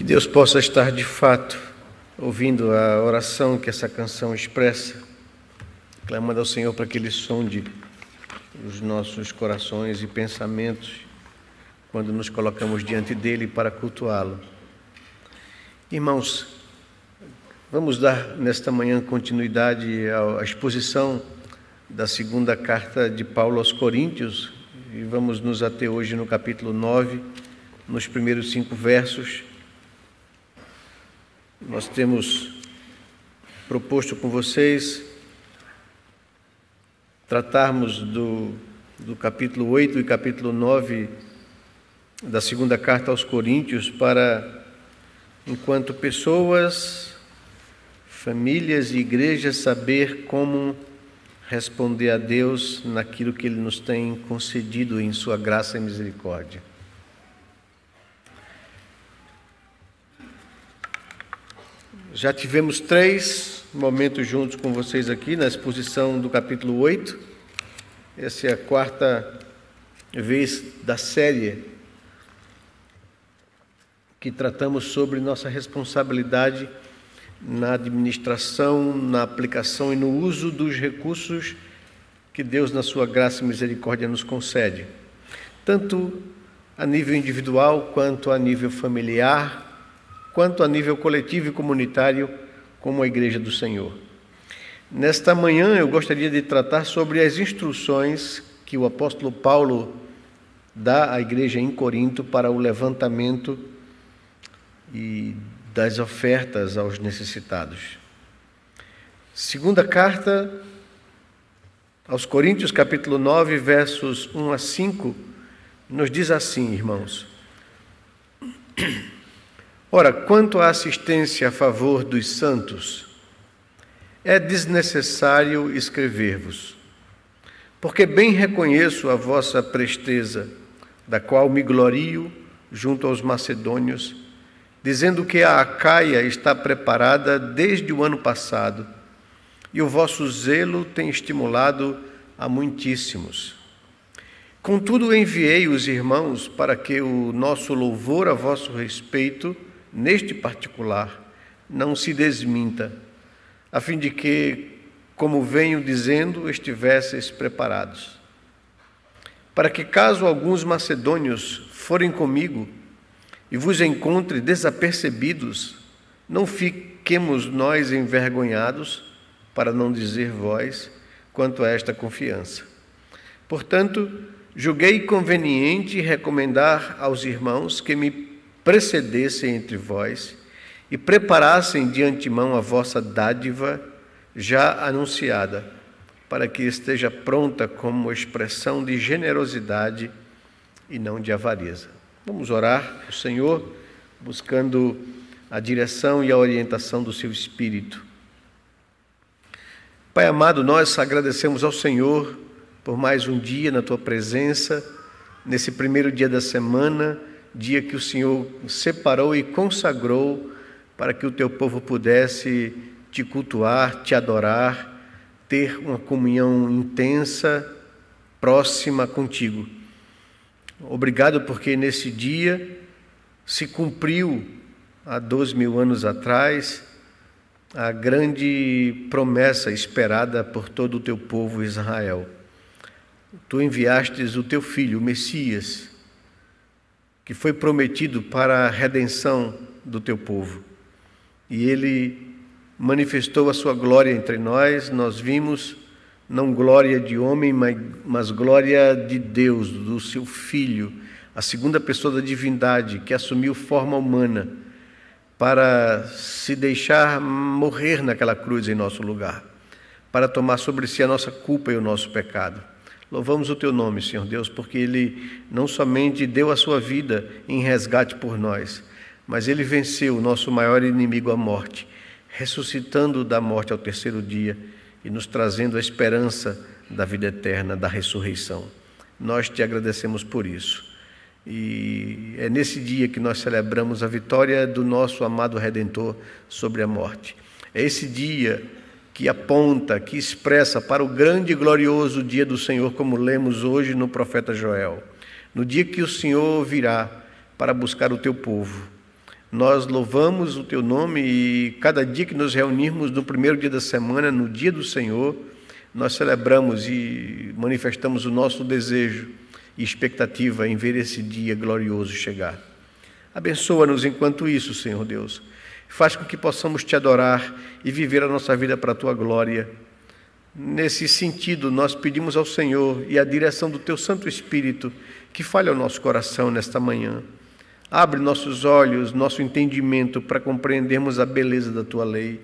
Que Deus possa estar de fato ouvindo a oração que essa canção expressa, clamando ao Senhor para que Ele sonde os nossos corações e pensamentos quando nos colocamos diante dEle para cultuá-lo. Irmãos, vamos dar nesta manhã continuidade à exposição da segunda carta de Paulo aos Coríntios e vamos nos ater hoje no capítulo 9, nos primeiros 5 versos. Nós temos proposto com vocês tratarmos do capítulo 8 e capítulo 9 da segunda carta aos Coríntios para, enquanto pessoas, famílias e igrejas, saber como responder a Deus naquilo que Ele nos tem concedido em sua graça e misericórdia. Já tivemos 3 momentos juntos com vocês aqui na exposição do capítulo 8. Essa é a 4ª vez da série que tratamos sobre nossa responsabilidade na administração, na aplicação e no uso dos recursos que Deus, na sua graça e misericórdia, nos concede, tanto a nível individual, quanto a nível familiar, quanto a nível coletivo e comunitário, como a Igreja do Senhor. Nesta manhã eu gostaria de tratar sobre as instruções que o apóstolo Paulo dá à igreja em Corinto para o levantamento e das ofertas aos necessitados. Segunda carta aos Coríntios, capítulo 9, versos 1 a 5, nos diz assim, irmãos: Ora, quanto à assistência a favor dos santos, é desnecessário escrever-vos, porque bem reconheço a vossa presteza, da qual me glorio junto aos macedônios, dizendo que a Acaia está preparada desde o ano passado, e o vosso zelo tem estimulado a muitíssimos. Contudo, enviei os irmãos para que o nosso louvor a vosso respeito, neste particular, não se desminta, a fim de que, como venho dizendo, estivesseis preparados. Para que, caso alguns macedônios forem comigo e vos encontre desapercebidos, não fiquemos nós envergonhados, para não dizer vós, quanto a esta confiança. Portanto, julguei conveniente recomendar aos irmãos que me precedessem entre vós e preparassem de antemão a vossa dádiva já anunciada, para que esteja pronta como expressão de generosidade e não de avareza. Vamos orar ao Senhor, buscando a direção e a orientação do seu Espírito. Pai amado, nós agradecemos ao Senhor por mais um dia na Tua presença, nesse primeiro dia da semana, dia que o Senhor separou e consagrou para que o Teu povo pudesse Te cultuar, Te adorar, ter uma comunhão intensa, próxima contigo. Obrigado porque nesse dia se cumpriu, há 12.000 anos atrás, a grande promessa esperada por todo o Teu povo Israel. Tu enviastes o Teu Filho, o Messias, que foi prometido para a redenção do Teu povo. E Ele manifestou a Sua glória entre nós, nós vimos, não glória de homem, mas glória de Deus, do Seu Filho, a segunda pessoa da divindade, que assumiu forma humana para se deixar morrer naquela cruz em nosso lugar, para tomar sobre si a nossa culpa e o nosso pecado. Louvamos o Teu nome, Senhor Deus, porque Ele não somente deu a Sua vida em resgate por nós, mas Ele venceu o nosso maior inimigo, a morte, ressuscitando da morte ao 3º dia e nos trazendo a esperança da vida eterna, da ressurreição. Nós Te agradecemos por isso. E é nesse dia que nós celebramos a vitória do nosso amado Redentor sobre a morte. É esse dia que aponta, que expressa para o grande e glorioso dia do Senhor, como lemos hoje no profeta Joel. No dia que o Senhor virá para buscar o teu povo, Nós louvamos o Teu nome e cada dia que nos reunirmos no primeiro dia da semana, no dia do Senhor, nós celebramos e manifestamos o nosso desejo e expectativa em ver esse dia glorioso chegar. Abençoa-nos enquanto isso, Senhor Deus. Faz com que possamos Te adorar e viver a nossa vida para a Tua glória. Nesse sentido, nós pedimos ao Senhor e à direção do Teu Santo Espírito que fale ao nosso coração nesta manhã. Abre nossos olhos, nosso entendimento para compreendermos a beleza da Tua lei.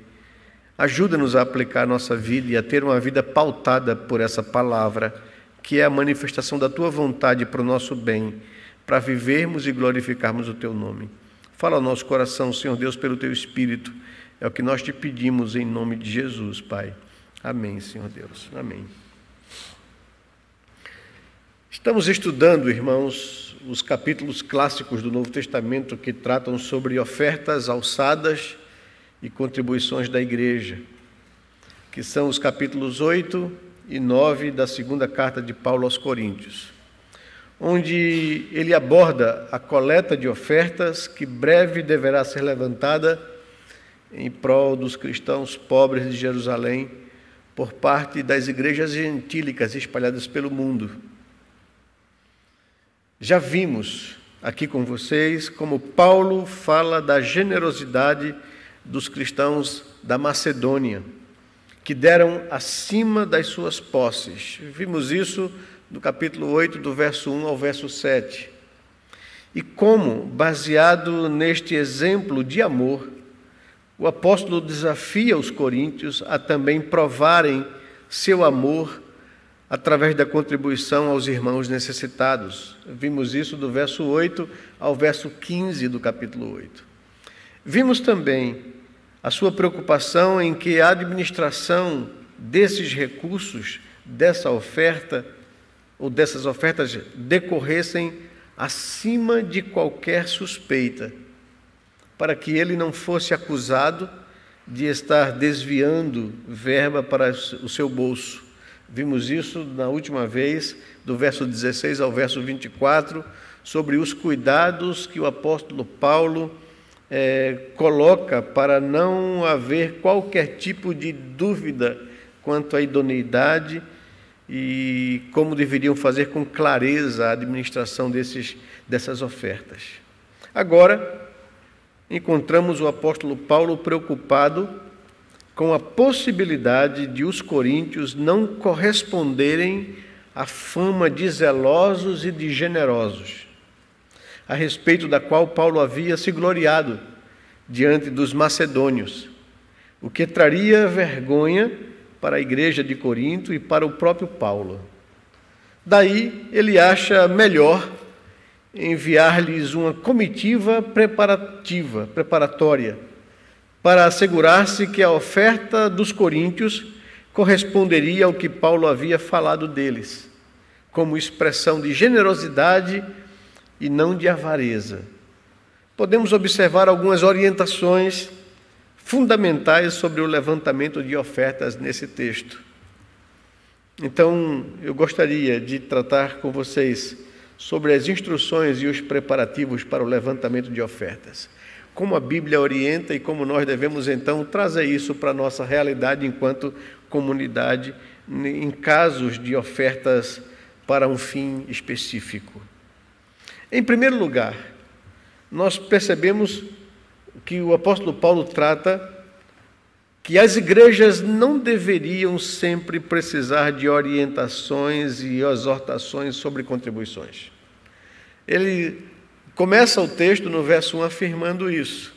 Ajuda-nos a aplicar a nossa vida e a ter uma vida pautada por essa palavra, que é a manifestação da Tua vontade para o nosso bem, para vivermos e glorificarmos o Teu nome. Fala ao nosso coração, Senhor Deus, pelo Teu Espírito. É o que nós Te pedimos em nome de Jesus, Pai. Amém, Senhor Deus. Amém. Estamos estudando, irmãos, os capítulos clássicos do Novo Testamento que tratam sobre ofertas, alçadas e contribuições da igreja, que são os capítulos 8 e 9 da segunda carta de Paulo aos Coríntios, onde ele aborda a coleta de ofertas que breve deverá ser levantada em prol dos cristãos pobres de Jerusalém por parte das igrejas gentílicas espalhadas pelo mundo. Já vimos aqui com vocês como Paulo fala da generosidade dos cristãos da Macedônia, que deram acima das suas posses. Vimos isso no capítulo 8, do verso 1 ao verso 7. E como, baseado neste exemplo de amor, o apóstolo desafia os coríntios a também provarem seu amor através da contribuição aos irmãos necessitados. Vimos isso do verso 8 ao verso 15 do capítulo 8. Vimos também a sua preocupação em que a administração desses recursos, dessa oferta, ou dessas ofertas, decorressem acima de qualquer suspeita, para que ele não fosse acusado de estar desviando verba para o seu bolso. Vimos isso na última vez, do verso 16 ao verso 24, sobre os cuidados que o apóstolo Paulo coloca para não haver qualquer tipo de dúvida quanto à idoneidade e como deveriam fazer com clareza a administração dessas ofertas. Agora, encontramos o apóstolo Paulo preocupado com a possibilidade de os coríntios não corresponderem à fama de zelosos e de generosos, a respeito da qual Paulo havia se gloriado diante dos macedônios, o que traria vergonha para a igreja de Corinto e para o próprio Paulo. Daí ele acha melhor enviar-lhes uma comitiva preparatória, para assegurar-se que a oferta dos coríntios corresponderia ao que Paulo havia falado deles, como expressão de generosidade e não de avareza. Podemos observar algumas orientações fundamentais sobre o levantamento de ofertas nesse texto. Então, eu gostaria de tratar com vocês sobre as instruções e os preparativos para o levantamento de ofertas. Como a Bíblia orienta e como nós devemos, então, trazer isso para a nossa realidade enquanto comunidade, em casos de ofertas para um fim específico. Em primeiro lugar, nós percebemos que o apóstolo Paulo trata que as igrejas não deveriam sempre precisar de orientações e exortações sobre contribuições. Ele começa o texto no verso 1 afirmando isso.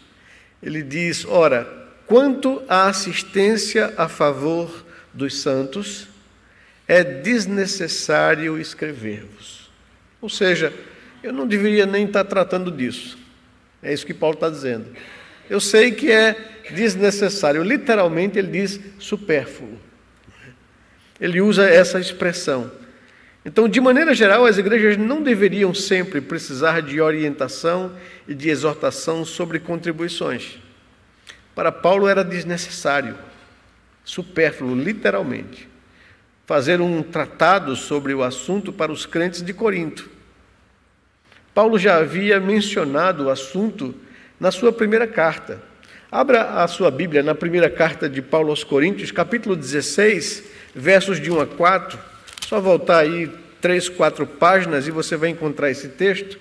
Ele diz: ora, quanto à assistência a favor dos santos, é desnecessário escrever-vos. Ou seja, eu não deveria nem estar tratando disso. É isso que Paulo está dizendo. Eu sei que é desnecessário. Literalmente ele diz supérfluo. Ele usa essa expressão. Então, de maneira geral, as igrejas não deveriam sempre precisar de orientação e de exortação sobre contribuições. Para Paulo era desnecessário, supérfluo, literalmente, fazer um tratado sobre o assunto para os crentes de Corinto. Paulo já havia mencionado o assunto na sua primeira carta. Abra a sua Bíblia na primeira carta de Paulo aos Coríntios, capítulo 16, versos de 1 a 4. Só voltar aí 3, 4 páginas e você vai encontrar esse texto.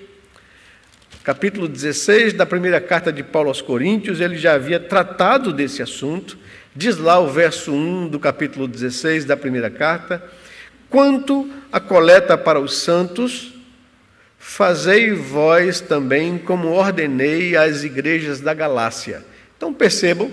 Capítulo 16 da primeira carta de Paulo aos Coríntios, ele já havia tratado desse assunto. Diz lá o verso 1 do capítulo 16 da primeira carta: quanto à coleta para os santos, fazei vós também como ordenei às igrejas da Galácia. Então percebam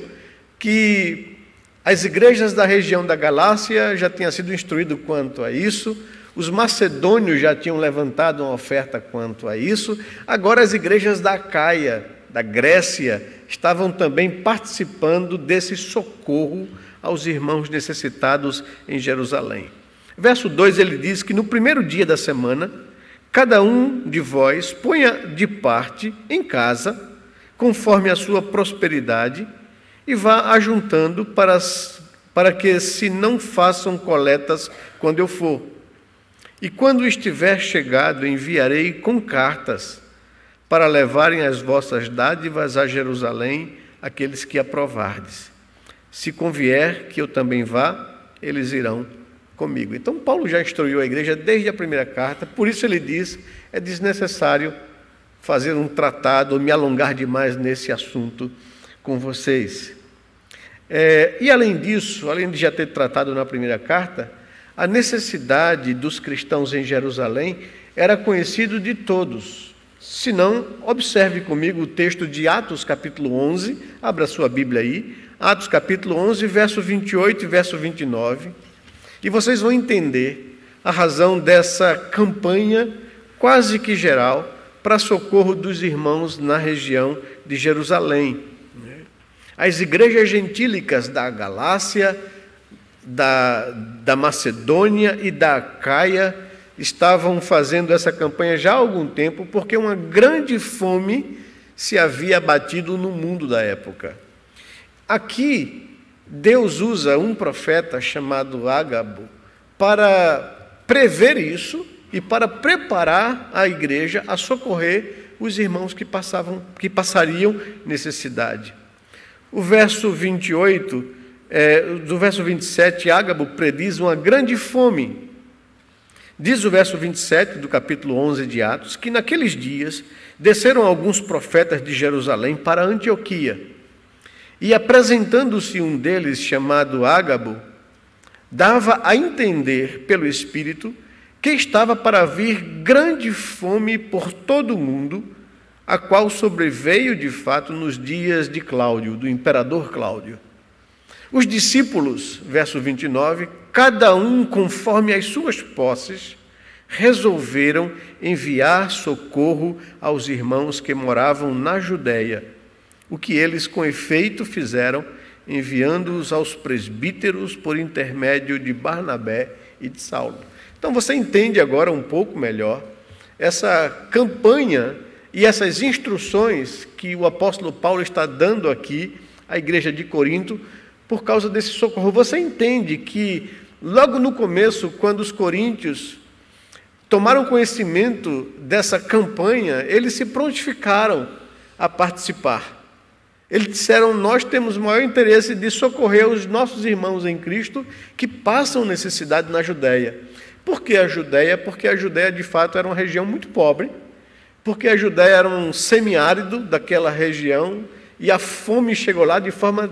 que as igrejas da região da Galácia já tinham sido instruídas quanto a isso, os macedônios já tinham levantado uma oferta quanto a isso, agora as igrejas da Acaia, da Grécia, estavam também participando desse socorro aos irmãos necessitados em Jerusalém. Verso 2, ele diz que no primeiro dia da semana, cada um de vós ponha de parte em casa, conforme a sua prosperidade, e vá ajuntando para que se não façam coletas quando eu for. E quando estiver chegado, enviarei com cartas, para levarem as vossas dádivas a Jerusalém, aqueles que aprovardes. Se convier que eu também vá, eles irão comigo. Então Paulo já instruiu a igreja desde a primeira carta, por isso ele diz, é desnecessário fazer um tratado ou me alongar demais nesse assunto com vocês. E além disso, além de já ter tratado na primeira carta, a necessidade dos cristãos em Jerusalém era conhecido de todos. Se não, observe comigo o texto de Atos capítulo 11, abra sua Bíblia aí, Atos capítulo 11, verso 28 e verso 29, e vocês vão entender a razão dessa campanha quase que geral para socorro dos irmãos na região de Jerusalém. As igrejas gentílicas da Galácia, da Macedônia e da Acaia estavam fazendo essa campanha já há algum tempo, porque uma grande fome se havia abatido no mundo da época. Aqui, Deus usa um profeta chamado Ágabo para prever isso e para preparar a igreja a socorrer os irmãos que passariam necessidade. O verso 28, do verso 27, Ágabo prediz uma grande fome. Diz o verso 27 do capítulo 11 de Atos, que naqueles dias desceram alguns profetas de Jerusalém para Antioquia, e apresentando-se um deles, chamado Ágabo, dava a entender pelo Espírito que estava para vir grande fome por todo o mundo, a qual sobreveio de fato nos dias de Cláudio, do imperador Cláudio. Os discípulos, verso 29, cada um conforme as suas posses, resolveram enviar socorro aos irmãos que moravam na Judéia, o que eles com efeito fizeram, enviando-os aos presbíteros por intermédio de Barnabé e de Saulo. Então você entende agora um pouco melhor essa campanha e essas instruções que o apóstolo Paulo está dando aqui à igreja de Corinto por causa desse socorro. Você entende que logo no começo, quando os coríntios tomaram conhecimento dessa campanha, eles se prontificaram a participar. Eles disseram: nós temos o maior interesse de socorrer os nossos irmãos em Cristo que passam necessidade na Judéia. Por que a Judéia? Porque a Judéia, de fato, era uma região muito pobre, porque a Judéia era um semiárido daquela região e a fome chegou lá de forma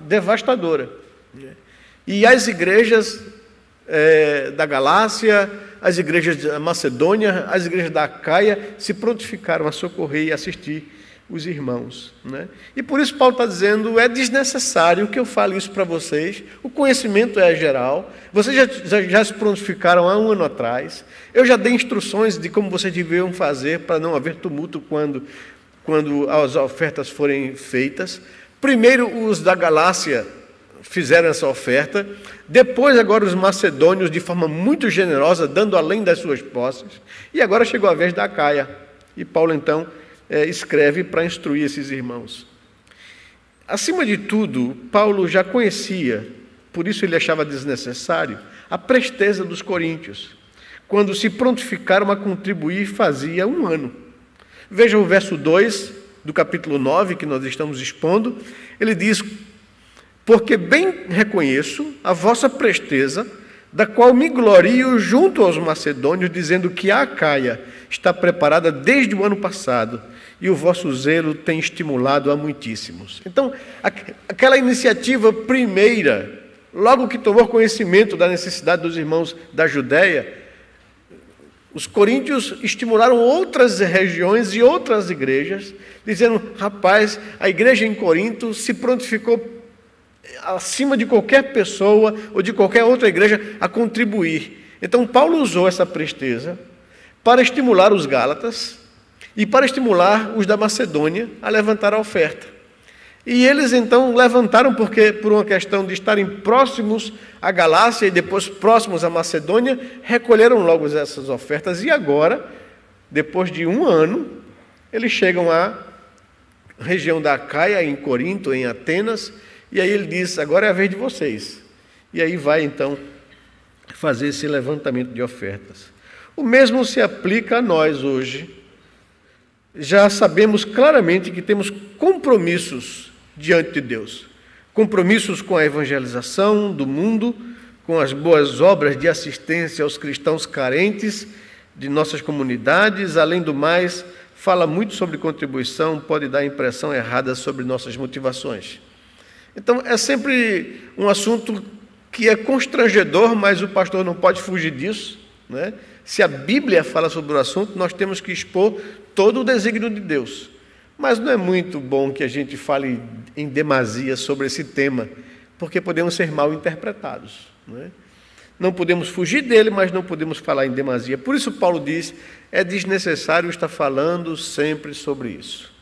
devastadora. E as igrejas da Galácia, as igrejas da Macedônia, as igrejas da Acaia se prontificaram a socorrer e assistir os irmãos, né? E por isso Paulo está dizendo, é desnecessário que eu fale isso para vocês, o conhecimento é geral, vocês já se prontificaram há um ano atrás, eu já dei instruções de como vocês deveriam fazer para não haver tumulto quando as ofertas forem feitas. Primeiro os da Galácia fizeram essa oferta, depois agora os macedônios de forma muito generosa, dando além das suas posses, e agora chegou a vez da Acaia, e Paulo então escreve para instruir esses irmãos. Acima de tudo, Paulo já conhecia, por isso ele achava desnecessário, a presteza dos coríntios, quando se prontificaram a contribuir fazia um ano. Veja o verso 2 do capítulo 9, que nós estamos expondo, ele diz: porque bem reconheço a vossa presteza, da qual me glorio junto aos macedônios, dizendo que a Acaia está preparada desde o ano passado, e o vosso zelo tem estimulado a muitíssimos. Então, aquela iniciativa primeira, logo que tomou conhecimento da necessidade dos irmãos da Judéia, os coríntios estimularam outras regiões e outras igrejas, dizendo: rapaz, a igreja em Corinto se prontificou acima de qualquer pessoa ou de qualquer outra igreja a contribuir. Então Paulo usou essa presteza para estimular os gálatas e para estimular os da Macedônia a levantar a oferta. E eles então levantaram, porque por uma questão de estarem próximos à Galácia e depois próximos à Macedônia, recolheram logo essas ofertas. E agora, depois de um ano, eles chegam à região da Acaia, em Corinto, em Atenas, e aí ele diz: agora é a vez de vocês. E aí vai então fazer esse levantamento de ofertas. O mesmo se aplica a nós hoje. Já sabemos claramente que temos compromissos diante de Deus. Compromissos com a evangelização do mundo, com as boas obras de assistência aos cristãos carentes de nossas comunidades. Além do mais, fala muito sobre contribuição, pode dar impressão errada sobre nossas motivações. Então, é sempre um assunto que é constrangedor, mas o pastor não pode fugir disso, né? Se a Bíblia fala sobre o assunto, nós temos que expor todo o desígnio de Deus. Mas não é muito bom que a gente fale em demasia sobre esse tema, porque podemos ser mal interpretados, né? Não podemos fugir dele, mas não podemos falar em demasia. Por isso Paulo diz: é desnecessário estar falando sempre sobre isso.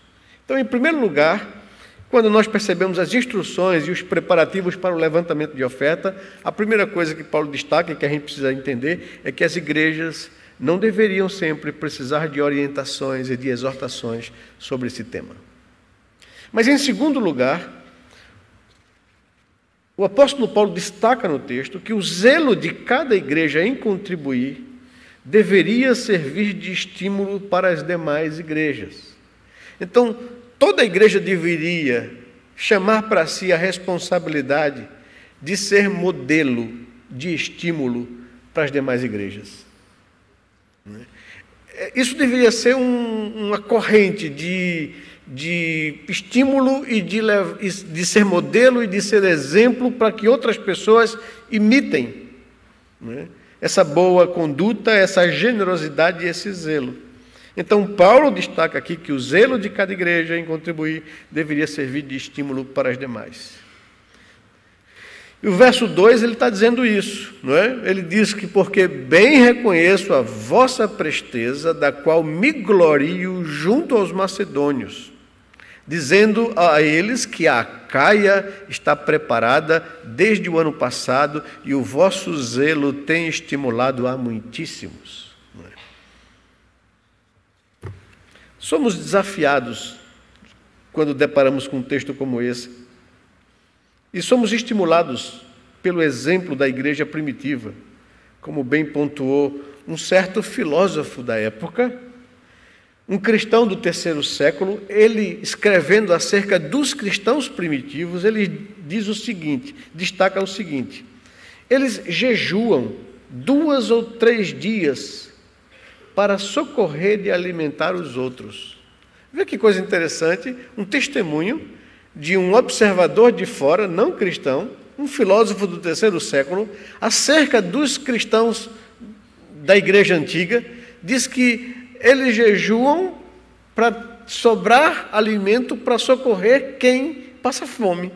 Então, em primeiro lugar, quando nós percebemos as instruções e os preparativos para o levantamento de oferta, a primeira coisa que Paulo destaca e que a gente precisa entender é que as igrejas não deveriam sempre precisar de orientações e de exortações sobre esse tema. Mas, em segundo lugar, o apóstolo Paulo destaca no texto que o zelo de cada igreja em contribuir deveria servir de estímulo para as demais igrejas. Então, toda a igreja deveria chamar para si a responsabilidade de ser modelo de estímulo para as demais igrejas. Isso deveria ser uma corrente de estímulo e de ser modelo e de ser exemplo para que outras pessoas imitem, né, essa boa conduta, essa generosidade e esse zelo. Então, Paulo destaca aqui que o zelo de cada igreja em contribuir deveria servir de estímulo para as demais. E o verso 2, ele está dizendo isso, não é? Ele diz que: porque bem reconheço a vossa presteza, da qual me glorio junto aos macedônios, dizendo a eles que a Acaia está preparada desde o ano passado e o vosso zelo tem estimulado a muitíssimos. Somos desafiados quando deparamos com um texto como esse, e somos estimulados pelo exemplo da igreja primitiva, como bem pontuou um certo filósofo da época, um cristão do terceiro século. Ele, escrevendo acerca dos cristãos primitivos, ele diz o seguinte, destaca o seguinte: eles jejuam 2 ou 3 dias para socorrer e alimentar os outros. Vê que coisa interessante, um testemunho de um observador de fora, não cristão, um filósofo do terceiro século, acerca dos cristãos da igreja antiga. Diz que eles jejuam para sobrar alimento para socorrer quem passa fome.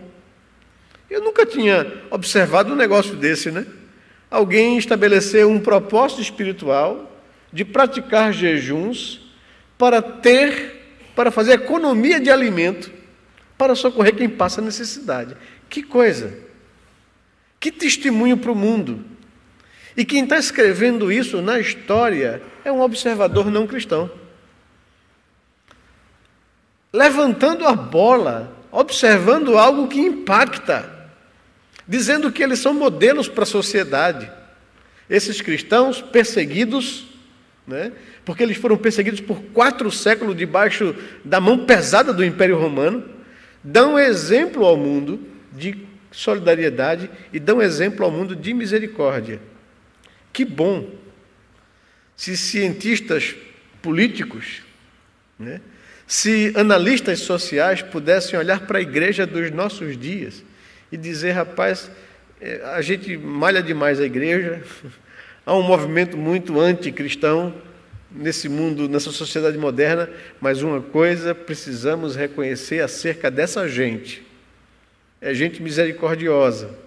Eu nunca tinha observado um negócio desse, né? Alguém estabeleceu um propósito espiritual de praticar jejuns para fazer economia de alimento, para socorrer quem passa necessidade. Que coisa! Que testemunho para o mundo! E quem está escrevendo isso na história é um observador não cristão, levantando a bola, observando algo que impacta, dizendo que eles são modelos para a sociedade. Esses cristãos perseguidos, né? Porque eles foram perseguidos por 4 séculos debaixo da mão pesada do Império Romano, dão exemplo ao mundo de solidariedade e dão exemplo ao mundo de misericórdia. Que bom se cientistas políticos, né, se analistas sociais pudessem olhar para a igreja dos nossos dias e dizer, rapaz, a gente malha demais a igreja, há um movimento muito anticristão nesse mundo, nessa sociedade moderna, mas uma coisa precisamos reconhecer acerca dessa gente: é gente misericordiosa,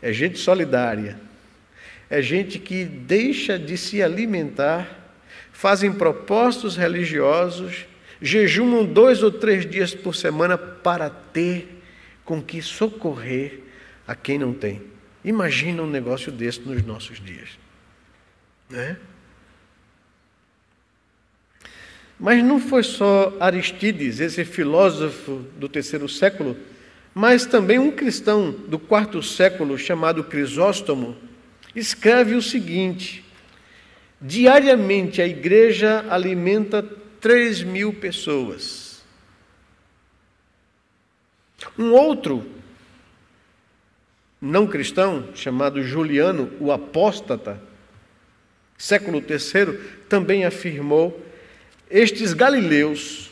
é gente solidária, é gente que deixa de se alimentar, fazem propósitos religiosos, jejumam 2 ou 3 dias por semana para ter com que socorrer a quem não tem. Imagina um negócio desse nos nossos dias, né? Mas não foi só Aristides, esse filósofo do 3º século, mas também um cristão do 4º século chamado Crisóstomo escreve o seguinte: diariamente a igreja alimenta 3.000 pessoas. Um outro não cristão, chamado Juliano, o apóstata, século III, também afirmou: estes galileus,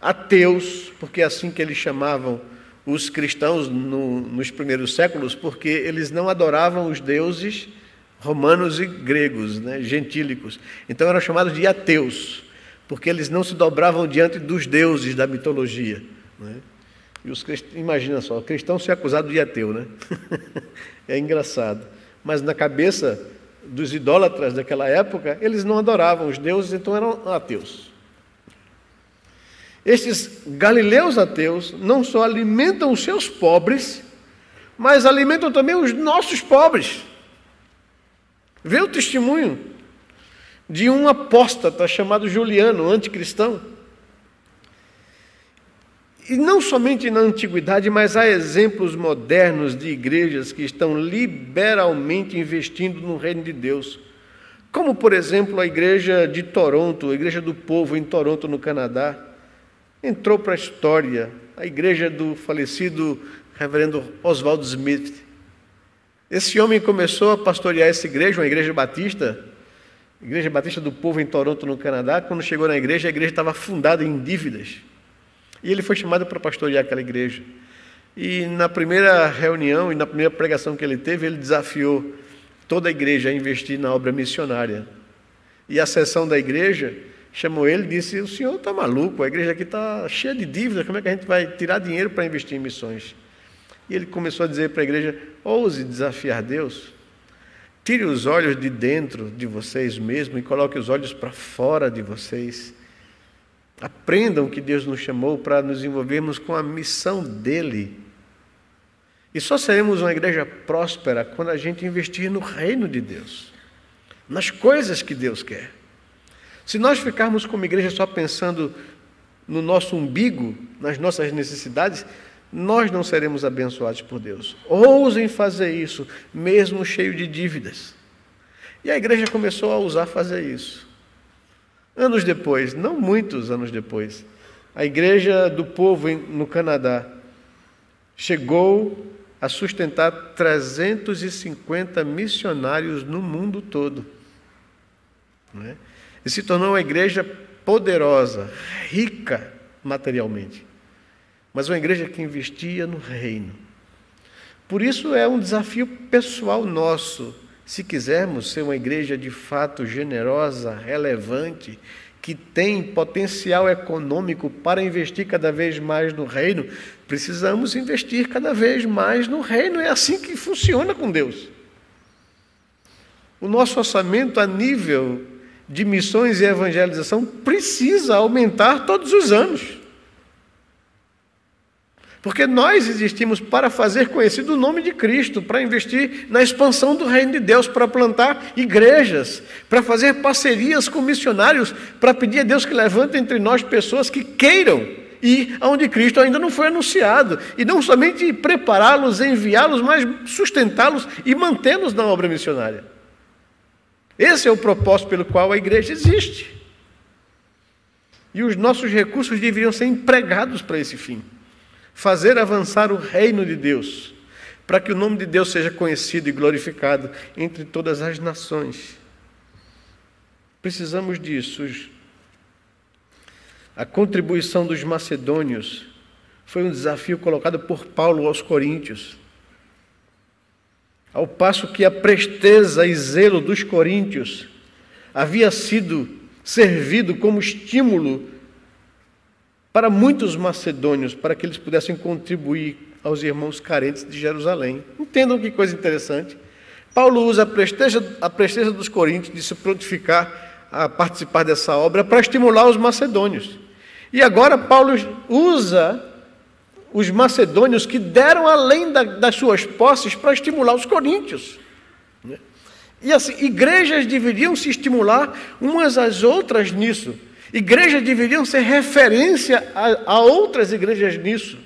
ateus, porque é assim que eles chamavam os cristãos nos primeiros séculos, porque eles não adoravam os deuses romanos e gregos, né, gentílicos. Então eram chamados de ateus, porque eles não se dobravam diante dos deuses da mitologia, né? E imagina só, o cristão ser acusado de ateu, né? É engraçado. Mas na cabeça dos idólatras daquela época, eles não adoravam os deuses, então eram ateus. Estes galileus ateus não só alimentam os seus pobres, mas alimentam também os nossos pobres. Vê o testemunho de um apóstata chamado Juliano, anticristão. E não somente na antiguidade, mas há exemplos modernos de igrejas que estão liberalmente investindo no reino de Deus. Como, por exemplo, a igreja de Toronto, a Igreja do Povo em Toronto, no Canadá, entrou para a história. A igreja do falecido reverendo Oswald Smith. Esse homem começou a pastorear essa igreja, uma Igreja Batista do Povo em Toronto, no Canadá. Quando chegou na igreja, a igreja estava afundada em dívidas. E ele foi chamado para pastorear aquela igreja. E na primeira reunião e na primeira pregação que ele teve, ele desafiou toda a igreja a investir na obra missionária. E a sessão da igreja chamou ele e disse: o senhor está maluco, a igreja aqui está cheia de dívidas, como é que a gente vai tirar dinheiro para investir em missões? E ele começou a dizer para a igreja: ouse desafiar Deus, tire os olhos de dentro de vocês mesmos e coloque os olhos para fora de vocês. Aprendam que Deus nos chamou para nos envolvermos com a missão dEle. E só seremos uma igreja próspera quando a gente investir no reino de Deus, nas coisas que Deus quer. Se nós ficarmos como igreja só pensando no nosso umbigo, nas nossas necessidades, nós não seremos abençoados por Deus. Ousem fazer isso, mesmo cheio de dívidas. E a igreja começou a ousar fazer isso. Anos depois, não muitos anos depois, a Igreja do Povo no Canadá chegou a sustentar 350 missionários no mundo todo, né? E se tornou uma igreja poderosa, rica materialmente, mas uma igreja que investia no reino. Por isso é um desafio pessoal nosso, se quisermos ser uma igreja de fato generosa, relevante, que tem potencial econômico para investir cada vez mais no reino, precisamos investir cada vez mais no reino. É assim que funciona com Deus. O nosso orçamento a nível de missões e evangelização precisa aumentar todos os anos. Porque nós existimos para fazer conhecido o nome de Cristo, para investir na expansão do reino de Deus, para plantar igrejas, para fazer parcerias com missionários, para pedir a Deus que levante entre nós pessoas que queiram ir aonde Cristo ainda não foi anunciado. E não somente prepará-los, enviá-los, mas sustentá-los e mantê-los na obra missionária. Esse é o propósito pelo qual a igreja existe. E os nossos recursos deveriam ser empregados para esse fim. Fazer avançar o reino de Deus, para que o nome de Deus seja conhecido e glorificado entre todas as nações. Precisamos disso. A contribuição dos macedônios foi um desafio colocado por Paulo aos coríntios. Ao passo que a presteza e zelo dos coríntios havia sido servido como estímulo para muitos macedônios, para que eles pudessem contribuir aos irmãos carentes de Jerusalém. Entendam que coisa interessante. Paulo usa a presteza dos coríntios de se prontificar a participar dessa obra para estimular os macedônios. E agora Paulo usa os macedônios que deram além das suas posses para estimular os coríntios. E assim, igrejas deveriam se estimular umas às outras nisso. Igrejas deveriam ser referência a outras igrejas nisso.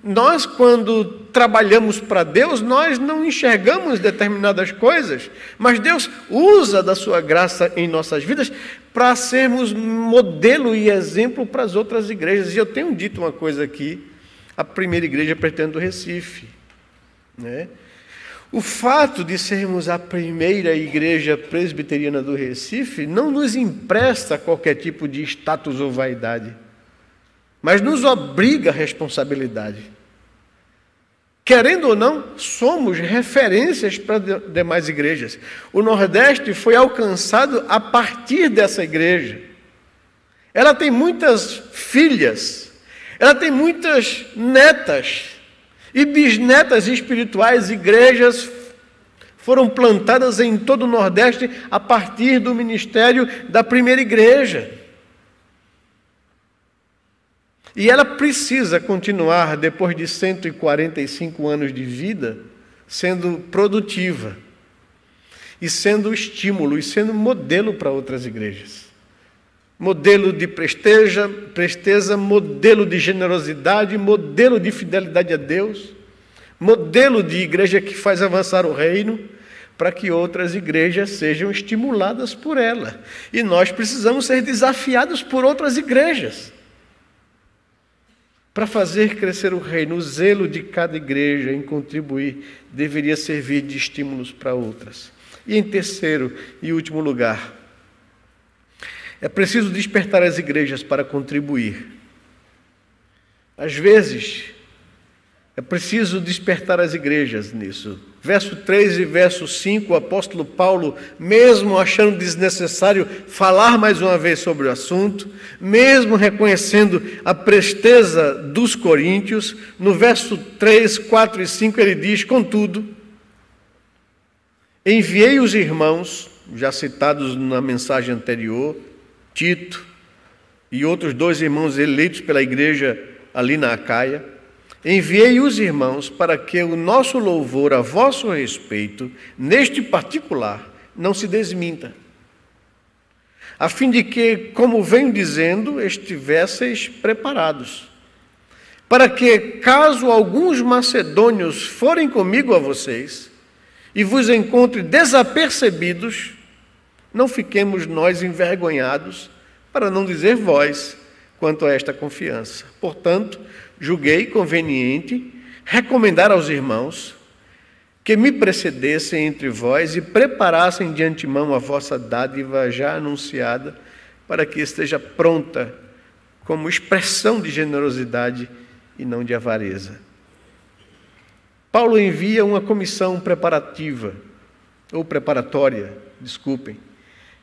Nós, quando trabalhamos para Deus, nós não enxergamos determinadas coisas, mas Deus usa da sua graça em nossas vidas para sermos modelo e exemplo para as outras igrejas. E eu tenho dito uma coisa aqui, a primeira igreja presbiteriana do Recife. O fato de sermos a primeira igreja presbiteriana do Recife não nos empresta qualquer tipo de status ou vaidade, mas nos obriga a responsabilidade. Querendo ou não, somos referências para demais igrejas. O Nordeste foi alcançado a partir dessa igreja. Ela tem muitas filhas, ela tem muitas netas e bisnetas espirituais. Igrejas foram plantadas em todo o Nordeste a partir do ministério da primeira igreja. E ela precisa continuar, depois de 145 anos de vida, sendo produtiva, e sendo estímulo, e sendo modelo para outras igrejas. Modelo de presteza, modelo de generosidade, modelo de fidelidade a Deus, modelo de igreja que faz avançar o reino, para que outras igrejas sejam estimuladas por ela. E nós precisamos ser desafiados por outras igrejas para fazer crescer o reino. O zelo de cada igreja em contribuir deveria servir de estímulos para outras. E em terceiro e último lugar, é preciso despertar as igrejas para contribuir. Às vezes, é preciso despertar as igrejas nisso. Verso 3 e verso 5, o apóstolo Paulo, mesmo achando desnecessário falar mais uma vez sobre o assunto, mesmo reconhecendo a presteza dos coríntios, no verso 3, 4 e 5 ele diz: contudo, enviei os irmãos, já citados na mensagem anterior, Tito e outros 2 irmãos eleitos pela igreja ali na Acaia, enviei os irmãos para que o nosso louvor a vosso respeito, neste particular, não se desminta, a fim de que, como venho dizendo, estivesseis preparados, para que, caso alguns macedônios forem comigo a vocês, e vos encontre desapercebidos, não fiquemos nós envergonhados, para não dizer vós, quanto a esta confiança. Portanto, julguei conveniente recomendar aos irmãos que me precedessem entre vós e preparassem de antemão a vossa dádiva já anunciada, para que esteja pronta como expressão de generosidade e não de avareza. Paulo envia uma comissão preparatória,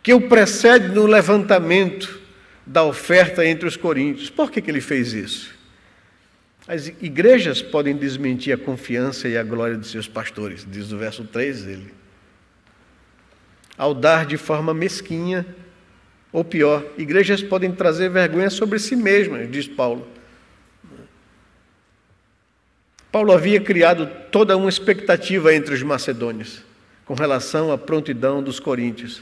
que o precede no levantamento da oferta entre os coríntios. Por que ele fez isso? As igrejas podem desmentir a confiança e a glória de seus pastores, diz o verso 3 dele. Ao dar de forma mesquinha, ou pior, igrejas podem trazer vergonha sobre si mesmas, diz Paulo. Paulo havia criado toda uma expectativa entre os macedônios com relação à prontidão dos coríntios.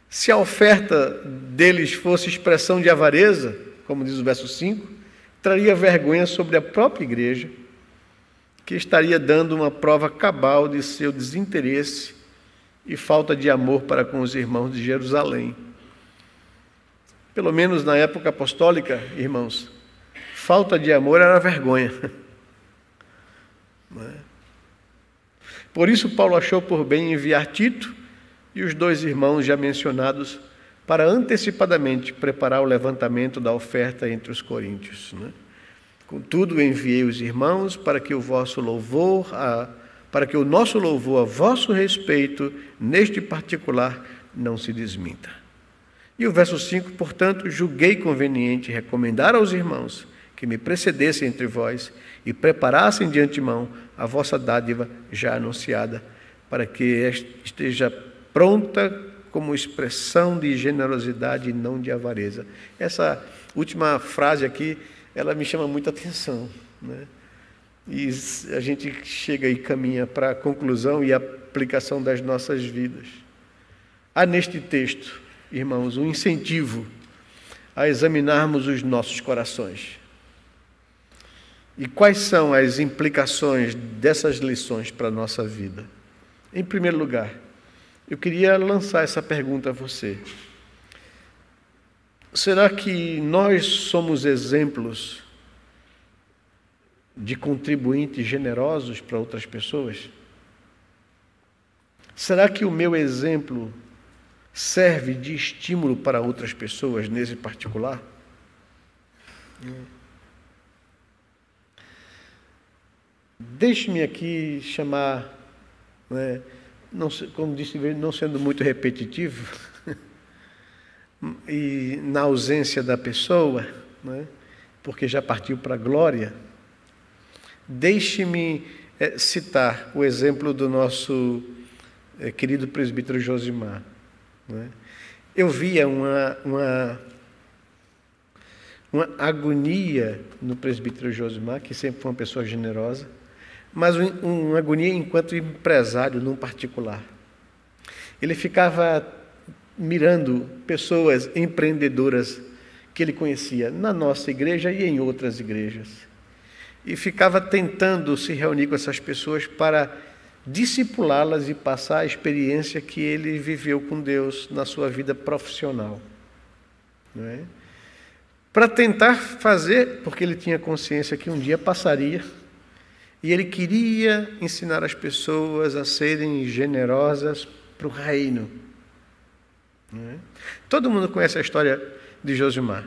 Se a oferta deles fosse expressão de avareza, como diz o verso 5, traria vergonha sobre a própria igreja, que estaria dando uma prova cabal de seu desinteresse e falta de amor para com os irmãos de Jerusalém. Pelo menos na época apostólica, irmãos, falta de amor era vergonha. Não é? Por isso Paulo achou por bem enviar Tito e os 2 irmãos já mencionados para antecipadamente preparar o levantamento da oferta entre os coríntios. Né? Contudo, enviei os irmãos para que o nosso louvor a vosso respeito, neste particular, não se desminta. E o verso 5, portanto, julguei conveniente recomendar aos irmãos que me precedessem entre vós e preparassem de antemão a vossa dádiva já anunciada, para que esteja pronta como expressão de generosidade e não de avareza. Essa última frase aqui, ela me chama muita atenção, né? E a gente chega e caminha para a conclusão e aplicação das nossas vidas. Há neste texto, irmãos, um incentivo a examinarmos os nossos corações. E quais são as implicações dessas lições para a nossa vida? Em primeiro lugar, eu queria lançar essa pergunta a você. Será que nós somos exemplos de contribuintes generosos para outras pessoas? Será que o meu exemplo serve de estímulo para outras pessoas nesse particular? Deixe-me aqui chamar, né, não, como disse, não sendo muito repetitivo, e na ausência da pessoa, né, porque já partiu para a glória, deixe-me citar o exemplo do nosso querido presbítero Josimar. Né? Eu via uma agonia no presbítero Josimar, que sempre foi uma pessoa generosa, mas uma agonia enquanto empresário num particular. Ele ficava mirando pessoas empreendedoras que ele conhecia na nossa igreja e em outras igrejas. E ficava tentando se reunir com essas pessoas para discipulá-las e passar a experiência que ele viveu com Deus na sua vida profissional. Não é? Para tentar fazer, porque ele tinha consciência que um dia passaria, e ele queria ensinar as pessoas a serem generosas para o reino. Não é? Todo mundo conhece a história de Josimar.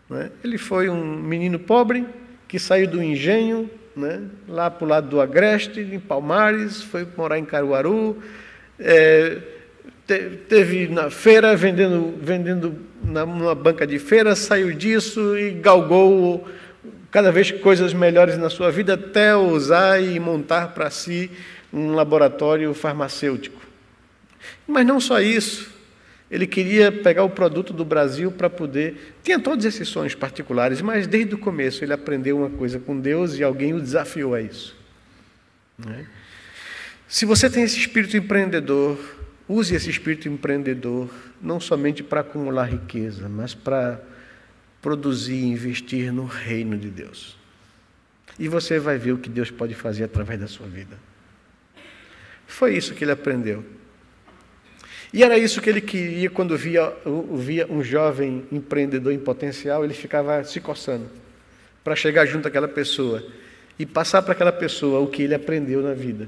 Não é? Ele foi um menino pobre que saiu do engenho, né, lá para o lado do Agreste, em Palmares, foi morar em Caruaru, teve na feira, vendendo numa banca de feira, saiu disso e galgou cada vez coisas melhores na sua vida, até usar e montar para si um laboratório farmacêutico. Mas não só isso, ele queria pegar o produto do Brasil para poder... Tinha todos esses sonhos particulares, mas desde o começo ele aprendeu uma coisa com Deus e alguém o desafiou a isso. Né? Se você tem esse espírito empreendedor, use esse espírito empreendedor não somente para acumular riqueza, mas para produzir e investir no reino de Deus. E você vai ver o que Deus pode fazer através da sua vida. Foi isso que ele aprendeu. E era isso que ele queria quando via um jovem empreendedor em potencial, ele ficava se coçando para chegar junto àquela pessoa e passar para aquela pessoa o que ele aprendeu na vida.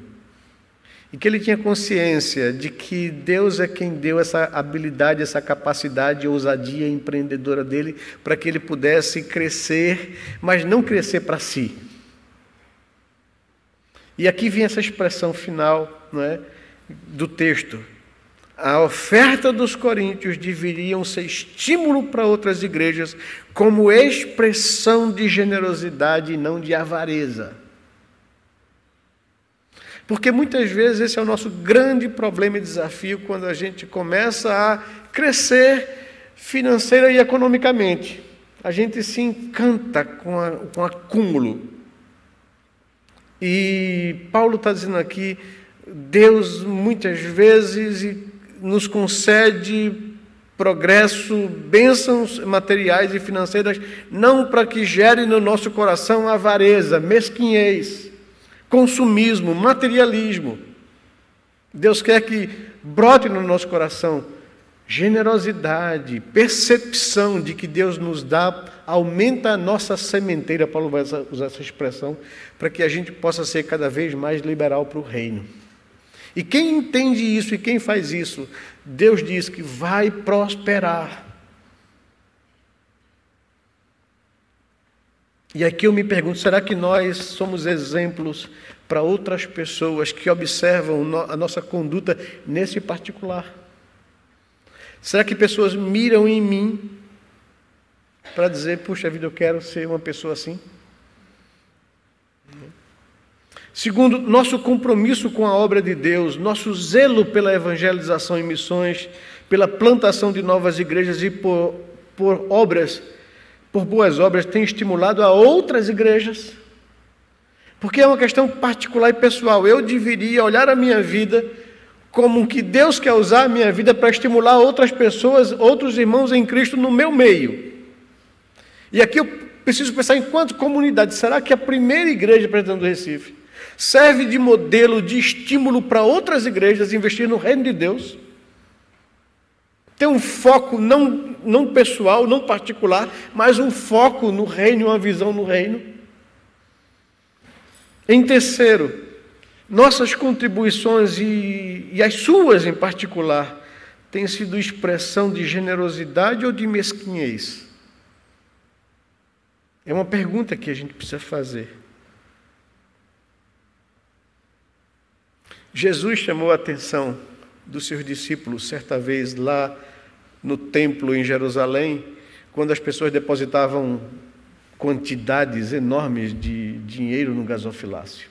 E que ele tinha consciência de que Deus é quem deu essa habilidade, essa capacidade, ousadia empreendedora dele, para que ele pudesse crescer, mas não crescer para si. E aqui vem essa expressão final, não é, do texto. A oferta dos coríntios deveria ser estímulo para outras igrejas, como expressão de generosidade e não de avareza. Porque muitas vezes esse é o nosso grande problema e desafio quando a gente começa a crescer financeira e economicamente. A gente se encanta com acúmulo. E Paulo está dizendo aqui, Deus muitas vezes nos concede progresso, bênçãos materiais e financeiras, não para que gere no nosso coração avareza, mesquinhez, consumismo, materialismo. Deus quer que brote no nosso coração generosidade, percepção de que Deus nos dá, aumenta a nossa sementeira, Paulo vai usar essa expressão, para que a gente possa ser cada vez mais liberal para o reino. E quem entende isso e quem faz isso, Deus diz que vai prosperar. E aqui eu me pergunto, será que nós somos exemplos para outras pessoas que observam a nossa conduta nesse particular? Será que pessoas miram em mim para dizer, puxa vida, eu quero ser uma pessoa assim? Segundo, nosso compromisso com a obra de Deus, nosso zelo pela evangelização e missões, pela plantação de novas igrejas e por boas obras, tem estimulado a outras igrejas. Porque é uma questão particular e pessoal. Eu deveria olhar a minha vida como que Deus quer usar a minha vida para estimular outras pessoas, outros irmãos em Cristo no meu meio. E aqui eu preciso pensar enquanto comunidade, será que a primeira igreja presbiteriana do Recife serve de modelo, de estímulo para outras igrejas investir no reino de Deus? Ter um foco não pessoal, não particular, mas um foco no reino, uma visão no reino. Em terceiro, nossas contribuições e as suas em particular têm sido expressão de generosidade ou de mesquinhez? É uma pergunta que a gente precisa fazer. Jesus chamou a atenção dos seus discípulos certa vez lá no templo em Jerusalém, quando as pessoas depositavam quantidades enormes de dinheiro no gasofilácio.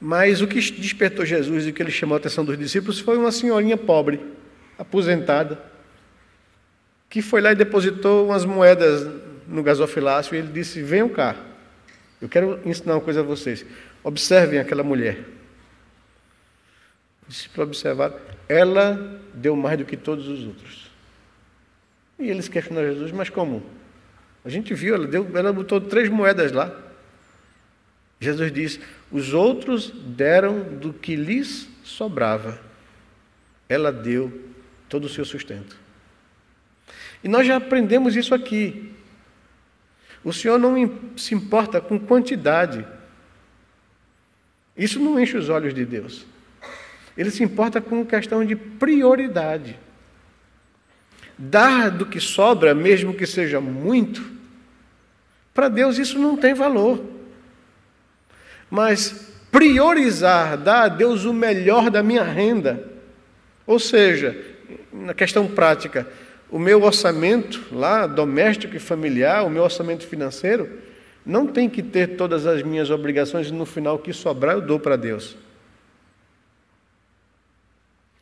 Mas o que despertou Jesus e o que ele chamou a atenção dos discípulos foi uma senhorinha pobre, aposentada, que foi lá e depositou umas moedas no gasofilácio e ele disse, venham cá, eu quero ensinar uma coisa a vocês, observem aquela mulher. Os discípulos observaram, ela deu mais do que todos os outros. E eles questionaram Jesus, mas como? A gente viu, ela botou 3 moedas lá. Jesus disse, os outros deram do que lhes sobrava. Ela deu todo o seu sustento. E nós já aprendemos isso aqui. O Senhor não se importa com quantidade. Isso não enche os olhos de Deus. Ele se importa com questão de prioridade. Dar do que sobra, mesmo que seja muito, para Deus isso não tem valor. Mas priorizar, dar a Deus o melhor da minha renda, ou seja, na questão prática, o meu orçamento lá, doméstico e familiar, o meu orçamento financeiro, não tem que ter todas as minhas obrigações e no final o que sobrar eu dou para Deus.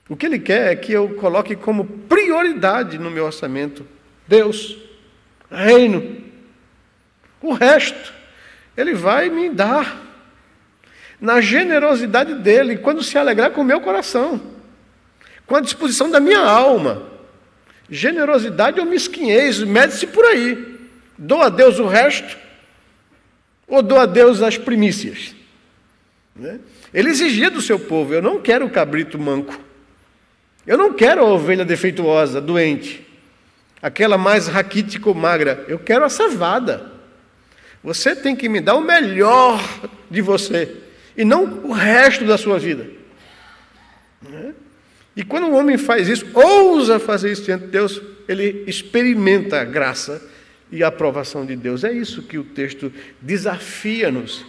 O que Ele quer é que eu coloque como prioridade no meu orçamento Deus, reino. O resto, Ele vai me dar na generosidade dEle, quando se alegrar com o meu coração, com a disposição da minha alma. Generosidade ou mesquinhez, mede-se por aí. Dou a Deus o resto ou dou a Deus as primícias? Ele exigia do seu povo, eu não quero o cabrito manco. Eu não quero a ovelha defeituosa, doente, aquela mais raquítica ou magra. Eu quero a cevada. Você tem que me dar o melhor de você e não o resto da sua vida. E quando o homem faz isso, ousa fazer isso diante de Deus, ele experimenta a graça e a aprovação de Deus. É isso que o texto desafia-nos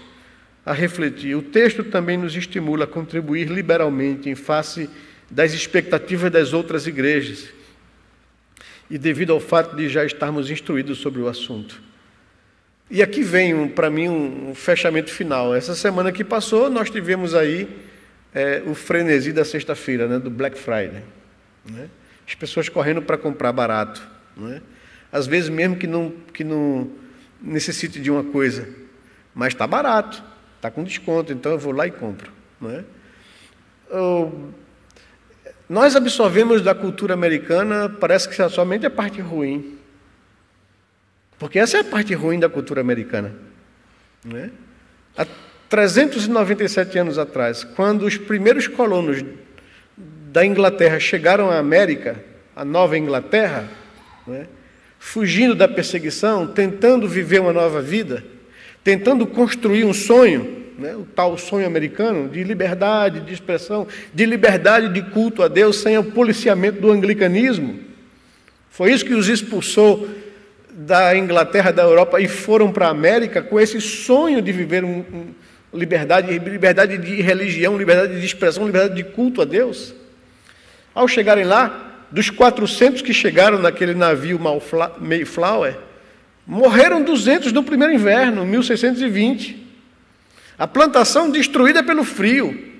a refletir. O texto também nos estimula a contribuir liberalmente em face das expectativas das outras igrejas, e devido ao fato de já estarmos instruídos sobre o assunto. E aqui vem, para mim, um fechamento final. Essa semana que passou, nós tivemos aí o frenesi da sexta-feira, do Black Friday. As pessoas correndo para comprar barato. Às vezes mesmo que não necessite de uma coisa, mas está barato, está com desconto, então eu vou lá e compro. Nós absorvemos da cultura americana, parece que somente a parte ruim. Porque essa é a parte ruim da cultura americana. 397 anos atrás, quando os primeiros colonos da Inglaterra chegaram à América, a Nova Inglaterra, né, fugindo da perseguição, tentando viver uma nova vida, tentando construir um sonho, né, o tal sonho americano de liberdade de expressão, de liberdade de culto a Deus sem o policiamento do anglicanismo. Foi isso que os expulsou da Inglaterra, da Europa, e foram para a América com esse sonho de viver liberdade de religião, liberdade de expressão, liberdade de culto a Deus. Ao chegarem lá, dos 400 que chegaram naquele navio Mayflower, morreram 200 no primeiro inverno, 1620. A plantação destruída pelo frio.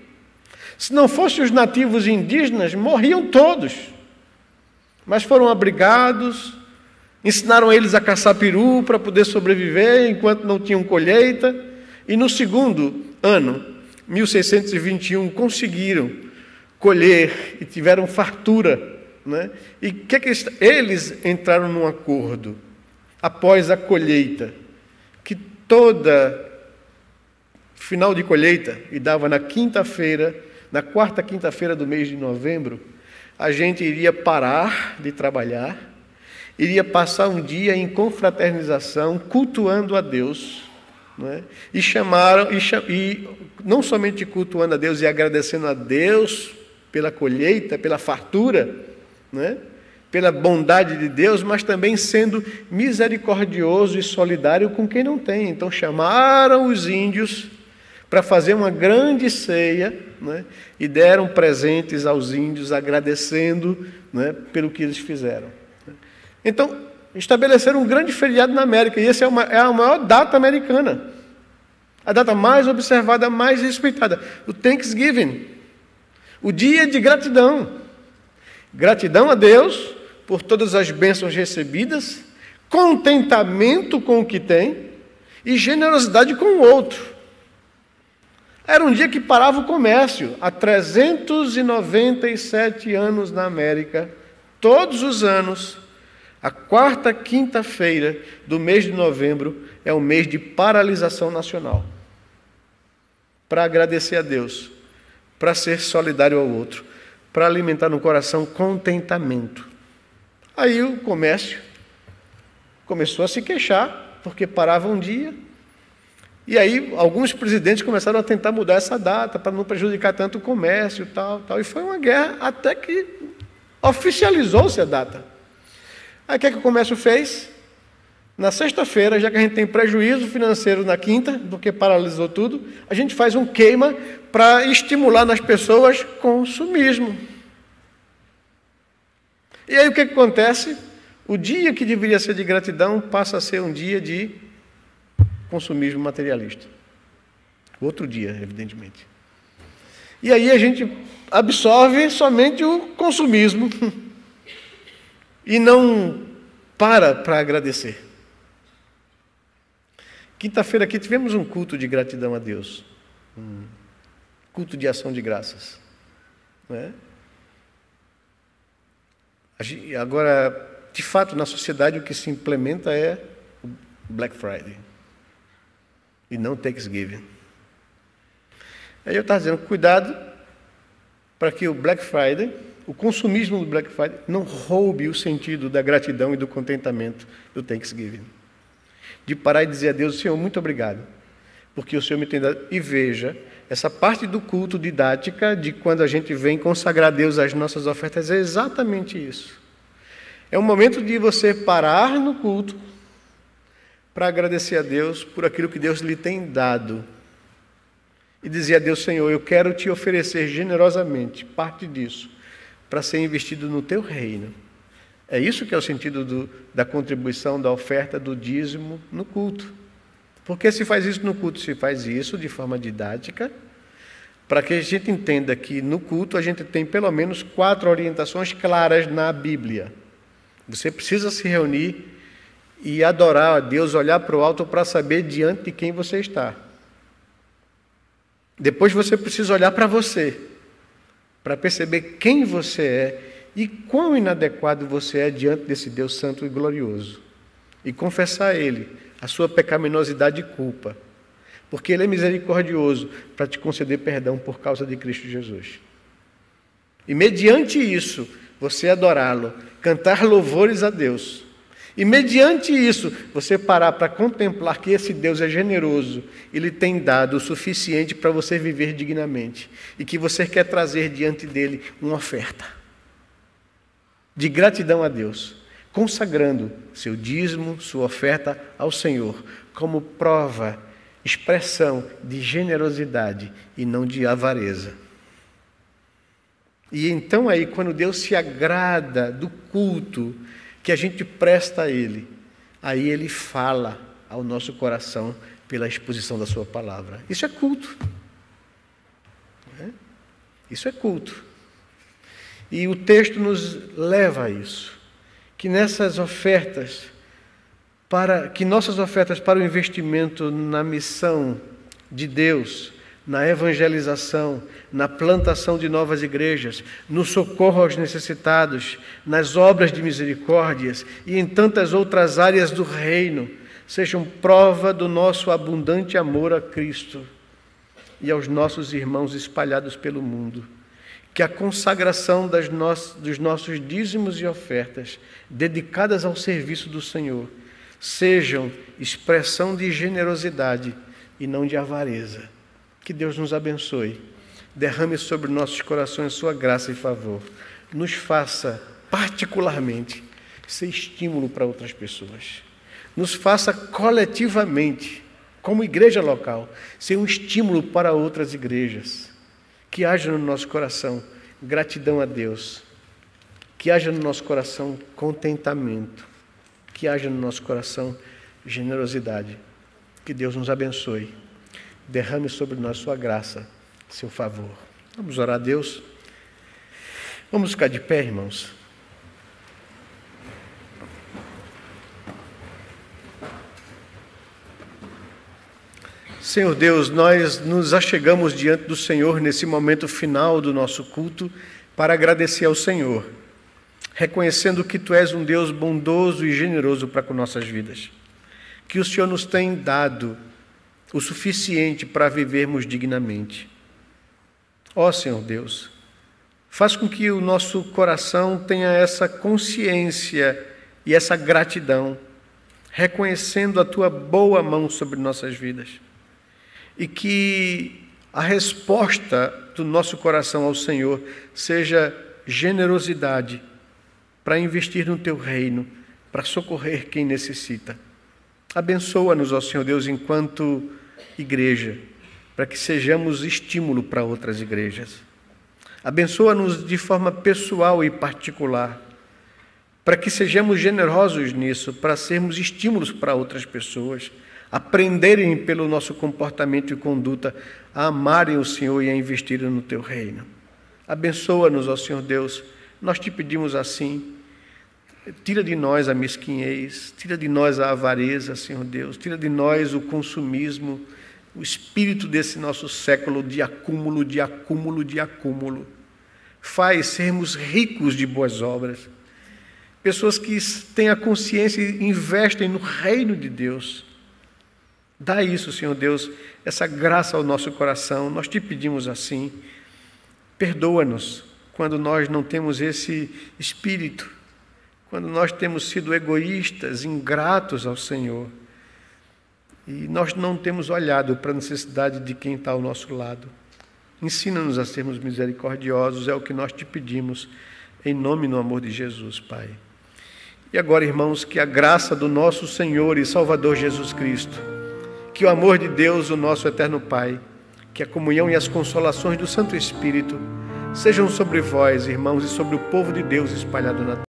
Se não fossem os nativos indígenas, morriam todos. Mas foram abrigados, ensinaram eles a caçar peru para poder sobreviver enquanto não tinham colheita. E no segundo ano, 1621, conseguiram colher e tiveram fartura, né? E eles entraram num acordo após a colheita, que toda final de colheita, e dava na quinta-feira, na quarta quinta-feira do mês de novembro, a gente iria parar de trabalhar, iria passar um dia em confraternização, cultuando a Deus, né? E não somente cultuando a Deus e agradecendo a Deus pela colheita, pela fartura, né, pela bondade de Deus, mas também sendo misericordioso e solidário com quem não tem. Então chamaram os índios para fazer uma grande ceia, né, e deram presentes aos índios, agradecendo, né, pelo que eles fizeram. Então estabeleceram um grande feriado na América, e essa é a maior data americana, a data mais observada, mais respeitada, o Thanksgiving, o dia de gratidão. Gratidão a Deus por todas as bênçãos recebidas, contentamento com o que tem e generosidade com o outro. Era um dia que parava o comércio. Há 397 anos na América, todos os anos, a quarta quinta-feira do mês de novembro é o mês de paralisação nacional. Para agradecer a Deus, para ser solidário ao outro, para alimentar no coração contentamento. Aí o comércio começou a se queixar, porque parava um dia, e aí alguns presidentes começaram a tentar mudar essa data, para não prejudicar tanto o comércio, tal, e foi uma guerra até que oficializou-se a data. Aí o que o comércio fez? Na sexta-feira, já que a gente tem prejuízo financeiro na quinta, porque paralisou tudo, a gente faz um queima para estimular nas pessoas consumismo. E aí o que acontece? O dia que deveria ser de gratidão passa a ser um dia de consumismo materialista. Outro dia, evidentemente. E aí a gente absorve somente o consumismo e não para agradecer. Quinta-feira aqui tivemos um culto de gratidão a Deus, um culto de ação de graças, não é? Agora, de fato, na sociedade o que se implementa é o Black Friday e não Thanksgiving. Aí eu estava dizendo, cuidado para que o Black Friday, o consumismo do Black Friday, não roube o sentido da gratidão e do contentamento do Thanksgiving. De parar e dizer a Deus, Senhor, muito obrigado, porque o Senhor me tem dado. E veja, essa parte do culto didática, de quando a gente vem consagrar a Deus as nossas ofertas, é exatamente isso. É um momento de você parar no culto para agradecer a Deus por aquilo que Deus lhe tem dado. E dizer a Deus, Senhor, eu quero te oferecer generosamente parte disso para ser investido no teu reino. É isso que é o sentido da contribuição, da oferta, do dízimo no culto. Por que se faz isso no culto? Se faz isso de forma didática, para que a gente entenda que no culto a gente tem pelo menos 4 orientações claras na Bíblia. Você precisa se reunir e adorar a Deus, olhar para o alto para saber diante de quem você está. Depois você precisa olhar para você, para perceber quem você é e quão inadequado você é diante desse Deus santo e glorioso. E confessar a Ele a sua pecaminosidade e culpa, porque Ele é misericordioso para te conceder perdão por causa de Cristo Jesus. E mediante isso, você adorá-lo, cantar louvores a Deus. E mediante isso, você parar para contemplar que esse Deus é generoso, Ele tem dado o suficiente para você viver dignamente. E que você quer trazer diante dEle uma oferta de gratidão a Deus, consagrando seu dízimo, sua oferta ao Senhor, como prova, expressão de generosidade e não de avareza. E então aí, quando Deus se agrada do culto que a gente presta a Ele, aí Ele fala ao nosso coração pela exposição da sua palavra. Isso é culto. Isso é culto. E o texto nos leva a isso. Que nossas ofertas para o investimento na missão de Deus, na evangelização, na plantação de novas igrejas, no socorro aos necessitados, nas obras de misericórdias e em tantas outras áreas do reino, sejam prova do nosso abundante amor a Cristo e aos nossos irmãos espalhados pelo mundo. Que a consagração dos nossos dízimos e ofertas, dedicadas ao serviço do Senhor, sejam expressão de generosidade e não de avareza. Que Deus nos abençoe, derrame sobre nossos corações sua graça e favor, nos faça particularmente ser estímulo para outras pessoas, nos faça coletivamente, como igreja local, ser um estímulo para outras igrejas, que haja no nosso coração gratidão a Deus, que haja no nosso coração contentamento, que haja no nosso coração generosidade. Que Deus nos abençoe. Derrame sobre nós sua graça, seu favor. Vamos orar a Deus. Vamos ficar de pé, irmãos. Senhor Deus, nós nos achegamos diante do Senhor nesse momento final do nosso culto para agradecer ao Senhor, reconhecendo que Tu és um Deus bondoso e generoso para com nossas vidas, que o Senhor nos tem dado o suficiente para vivermos dignamente. Ó Senhor Deus, faz com que o nosso coração tenha essa consciência e essa gratidão, reconhecendo a Tua boa mão sobre nossas vidas. E que a resposta do nosso coração ao Senhor seja generosidade para investir no Teu reino, para socorrer quem necessita. Abençoa-nos, ó Senhor Deus, enquanto igreja, para que sejamos estímulo para outras igrejas. Abençoa-nos de forma pessoal e particular, para que sejamos generosos nisso, para sermos estímulos para outras pessoas, aprenderem pelo nosso comportamento e conduta a amarem o Senhor e a investirem no Teu reino. Abençoa-nos, ó Senhor Deus, nós Te pedimos assim. Tira de nós a mesquinhez, tira de nós a avareza, Senhor Deus, tira de nós o consumismo, o espírito desse nosso século de acúmulo, de acúmulo, de acúmulo. Faz sermos ricos de boas obras, pessoas que têm a consciência e investem no reino de Deus. Dá isso, Senhor Deus, essa graça ao nosso coração, nós Te pedimos assim. Perdoa-nos quando nós não temos esse espírito, quando nós temos sido egoístas, ingratos ao Senhor, e nós não temos olhado para a necessidade de quem está ao nosso lado. Ensina-nos a sermos misericordiosos, é o que nós Te pedimos, em nome e no amor de Jesus, Pai. E agora, irmãos, que a graça do nosso Senhor e Salvador Jesus Cristo, que o amor de Deus, o nosso eterno Pai, que a comunhão e as consolações do Santo Espírito sejam sobre vós, irmãos, e sobre o povo de Deus espalhado na terra.